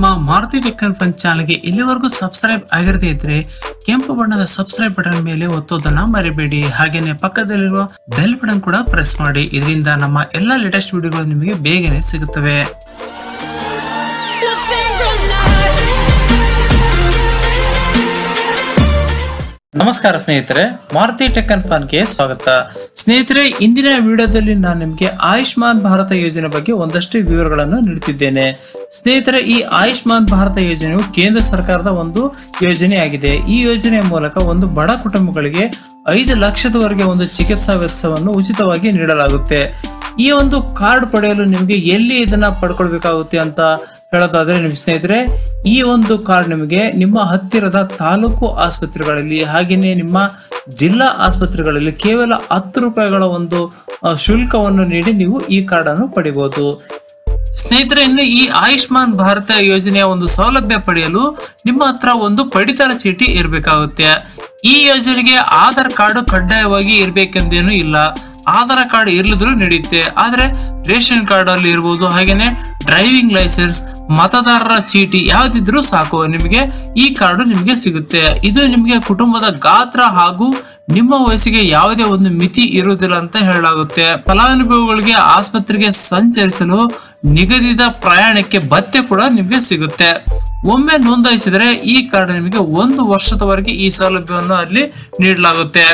ನಮ್ಮ Maruti tech and fun ಚಾನಲ್ಗೆ ಇಲ್ಲಿವರೆಗೂ ಸಬ್ಸ್ಕ್ರೈಬ್ ಆಗಿರದೇ ಇದ್ರೆ ಕೆಂಪು ಬಣ್ಣದ ಸಬ್ಸ್ಕ್ರೈಬ್ ಬಟನ್ ಮೇಲೆ ಒತ್ತೋದನ್ನ ಮರಿಬೇಡಿ. ಹಾಗೇನೆ ಪಕ್ಕದಲ್ಲಿರುವ ಬೆಲ್ ಬಟನ್ ಕೂಡ ಪ್ರೆಸ್ ಮಾಡಿ. ಇದರಿಂದ ನಮ್ಮ ಎಲ್ಲಾ ಲೇಟೆಸ್ಟ್ ವಿಡಿಯೋಗಳು ನಿಮಗೆ ಬೇಗನೆ ಸಿಗುತ್ತವೆ. ನಮಸ್ಕಾರ ಸ್ನೇಹಿತರೆ, ಮಾರುತಿ ಟೆಕ್ ಅಂಡ್ ಫನ್ ಗೆ ಸ್ವಾಗತ. ಸ್ನೇಹಿತರೆ, ಇಂದಿನ ವಿಡಿಯೋದಲ್ಲಿ ನಾನು ನಿಮಗೆ ಆಯುಷ್ಮಾನ್ ಭಾರತ ಯೋಜನೆ ಬಗ್ಗೆ ಒಂದಷ್ಟು ವಿವರಗಳನ್ನು ನೀಡುತ್ತಿದ್ದೇನೆ. ಸ್ನೇಹಿತರೆ, ಈ ಆಯುಷ್ಮಾನ್ ಭಾರತ ಯೋಜನೆಯು ಕೇಂದ್ರ ಸರ್ಕಾರದ ಒಂದು ಯೋಜನೆಯಾಗಿದೆ. ಈ ಯೋಜನೆಯ ಮೂಲಕ ಒಂದು ಬಡ ಕುಟುಂಬಗಳಿಗೆ 5 ಲಕ್ಷದವರೆಗೆ ಒಂದು ಚಿಕಿತ್ಸಾ ವೆಚ್ಚವನ್ನು ಉಚಿತವಾಗಿ ನೀಡಲಾಗುತ್ತೆ. ಈ ಒಂದು ಕಾರ್ಡ್ ಪಡೆಯಲು ನಿಮಗೆ ಎಲ್ಲಿ ಇದನ್ನ ಪಡ್ಕೊಳ್ಬೇಕಾಗುತ್ತೆ ಅಂತ ಹೇಳೋದಾದ್ರೆ, ನಿಮ್ಮ ಸ್ನೇಹಿತರೆ, ಈ ಒಂದು ಕಾರ್ಡ್ ನಿಮಗೆ ನಿಮ್ಮ ಹತ್ತಿರದ ತಾಲೂಕು ಆಸ್ಪತ್ರೆಗಳಲ್ಲಿ ಹಾಗೆಯೇ ನಿಮ್ಮ ಜಿಲ್ಲಾ ಆಸ್ಪತ್ರೆಗಳಲ್ಲಿ ಕೇವಲ 10 ರೂಪಾಯಿಗಳ ಒಂದು ಶುಲ್ಕವನ್ನು ನೀಡಿ ನೀವು ಈ ಕಾರ್ಡ್ ಅನ್ನು ಪಡಿಬಹುದು. ಸ್ನೇಹಿತರೆ, ಇನ್ನು ಈ ಆಯುಷ್ಮಾನ್ ಭಾರತ ಯೋಜನೆಯ ಒಂದು ಸೌಲಭ್ಯ ಪಡೆಯಲು ನಿಮ್ಮ ಹತ್ರ ಒಂದು ಪಡಿತರ ಚೀಟಿ ಇರಬೇಕಾಗುತ್ತೆ. ಈ ಯೋಜನೆಗೆ ಆಧಾರ್ ಕಾರ್ಡ್ ಕಡ್ಡಾಯವಾಗಿ ಇರ್ಬೇಕೆಂದೇನು ಇಲ್ಲ. ಆಧಾರ್ ಕಾರ್ಡ್ ಇರ್ಲಿದ್ರು ನಡೆಯುತ್ತೆ, ಆದ್ರೆ ರೇಷನ್ ಕಾರ್ಡ್ ಅಲ್ಲಿ ಇರ್ಬೋದು, ಹಾಗೇನೆ ಡ್ರೈವಿಂಗ್ ಲೈಸೆನ್ಸ್, ಮತದಾರರ ಚೀಟಿ ಯಾವ್ದಿದ್ರು ಸಾಕು, ನಿಮಗೆ ಈ ಕಾರ್ಡ್ ನಿಮಗೆ ಸಿಗುತ್ತೆ. ಇದು ನಿಮಗೆ ಕುಟುಂಬದ ಗಾತ್ರ ಹಾಗೂ ನಿಮ್ಮ ವಯಸ್ಸಿಗೆ ಯಾವುದೇ ಒಂದು ಮಿತಿ ಇರುವುದಿಲ್ಲ ಅಂತ ಹೇಳಲಾಗುತ್ತೆ. ಫಲಾನುಭವಿಗಳಿಗೆ ಆಸ್ಪತ್ರೆಗೆ ಸಂಚರಿಸಲು ನಿಗದಿತ ಪ್ರಯಾಣಕ್ಕೆ ಭತ್ಯೆ ಕೂಡ ನಿಮಗೆ ಸಿಗುತ್ತೆ. ಒಮ್ಮೆ ನೋಂದಾಯಿಸಿದರೆ ಈ ಕಾರ್ಡ್ ನಿಮಗೆ 1 ವರ್ಷದವರೆಗೆ ಈ ಸೌಲಭ್ಯವನ್ನು ಅಲ್ಲಿ ನೀಡಲಾಗುತ್ತೆ.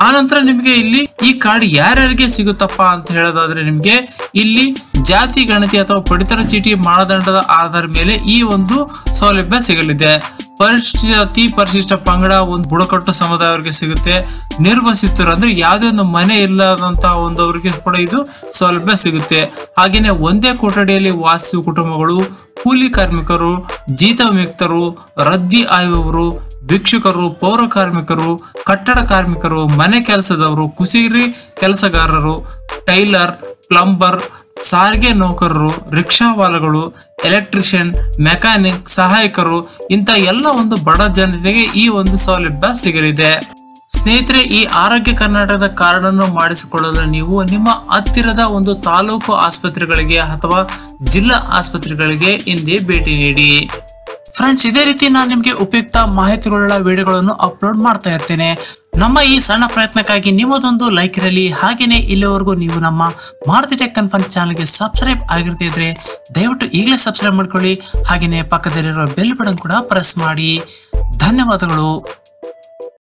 ಆನಂತರ ನಿಮಗೆ ಇಲ್ಲಿ ಈ ಕಾರ್ಡ್ ಯಾರ್ಯಾರಿಗೆ ಸಿಗುತ್ತಪ್ಪ ಅಂತ ಹೇಳೋದಾದ್ರೆ, ನಿಮ್ಗೆ ಇಲ್ಲಿ ಜಾತಿ ಗಣತಿ ಅಥವಾ ಪಡಿತರ ಚೀಟಿ ಮಾನದಂಡದ ಆಧಾರದ ಮೇಲೆ ಈ ಒಂದು ಸೌಲಭ್ಯ ಸಿಗಲಿದೆ. ಪರಿಶಿಷ್ಟ ಜಾತಿ, ಪರಿಶಿಷ್ಟ ಪಂಗಡ, ಒಂದು ಬುಡಕಟ್ಟು ಸಮುದಾಯವರಿಗೆ ಸಿಗುತ್ತೆ. ನಿರ್ವಸಿತರು ಅಂದ್ರೆ ಯಾವುದೇ ಒಂದು ಮನೆ ಇಲ್ಲದಂತಹ ಒಂದವರಿಗೆ ಕೂಡ ಇದು ಸೌಲಭ್ಯ ಸಿಗುತ್ತೆ. ಹಾಗೇನೆ ಒಂದೇ ಕೊಠಡಿಯಲ್ಲಿ ವಾಸಿಸುವ ಕುಟುಂಬಗಳು, ಕೂಲಿ ಕಾರ್ಮಿಕರು, ಜೀತ ವಿಮುಕ್ತರು, ರದ್ದಿ ಆಯುವವರು, ಭಿಕ್ಷುಕರು, ಪೌರ ಕಾರ್ಮಿಕರು, ಕಟ್ಟಡ ಕಾರ್ಮಿಕರು, ಮನೆ ಕೆಲಸದವರು, ಕುಸಿರಿ ಕೆಲಸಗಾರರು, ಟೈಲರ್, ಪ್ಲಂಬರ್, ಸಾರಿಗೆ ನೌಕರರು, ರಿಕ್ಷಾವಾಲಗಳು, ಎಲೆಕ್ಟ್ರಿಷಿಯನ್, ಮೆಕ್ಯಾನಿಕ್, ಸಹಾಯಕರು, ಇಂಥ ಎಲ್ಲ ಒಂದು ಬಡ ಜನತೆಗೆ ಈ ಒಂದು ಸೌಲಭ್ಯ ಸಿಗಲಿದೆ. ಸ್ನೇಹಿತರೆ, ಈ ಆರೋಗ್ಯ ಕರ್ನಾಟಕದ ಕಾರ್ಡ್ ಅನ್ನು ಮಾಡಿಸಿಕೊಳ್ಳಲು ನೀವು ನಿಮ್ಮ ಹತ್ತಿರದ ಒಂದು ತಾಲೂಕು ಆಸ್ಪತ್ರೆಗಳಿಗೆ ಅಥವಾ ಜಿಲ್ಲಾ ಆಸ್ಪತ್ರೆಗಳಿಗೆ ಹಿಂದೆ ಭೇಟಿ ನೀಡಿ. ಫ್ರೆಂಡ್ಸ್, ಇದೇ ರೀತಿ ನಾನು ನಿಮಗೆ ಉಪಯುಕ್ತ ಮಾಹಿತಿಗಳ ವಿಡಿಯೋಗಳನ್ನು ಅಪ್ಲೋಡ್ ಮಾಡ್ತಾ ಇರ್ತೇನೆ. ನಮ್ಮ ಈ ಸಣ್ಣ ಪ್ರಯತ್ನಕ್ಕಾಗಿ ನಿಮ್ಮದೊಂದು ಲೈಕ್ ಇರಲಿ. ಹಾಗೇನೆ ಇಲ್ಲಿವರೆಗೂ ನೀವು ನಮ್ಮ ಮಾರುತಿ ಟೆಕ್ ಅಂಡ್ ಫನ್ ಚಾನಲ್ಗೆ ಸಬ್ಸ್ಕ್ರೈಬ್ ಆಗಿರದೇ ಇದ್ರೆ ದಯವಿಟ್ಟು ಈಗಲೇ ಸಬ್ಸ್ಕ್ರೈಬ್ ಮಾಡ್ಕೊಳ್ಳಿ. ಹಾಗೇನೆ ಪಕ್ಕದಲ್ಲಿರೋ ಬೆಲ್ ಬಟನ್ ಕೂಡ ಪ್ರೆಸ್ ಮಾಡಿ. ಧನ್ಯವಾದಗಳು.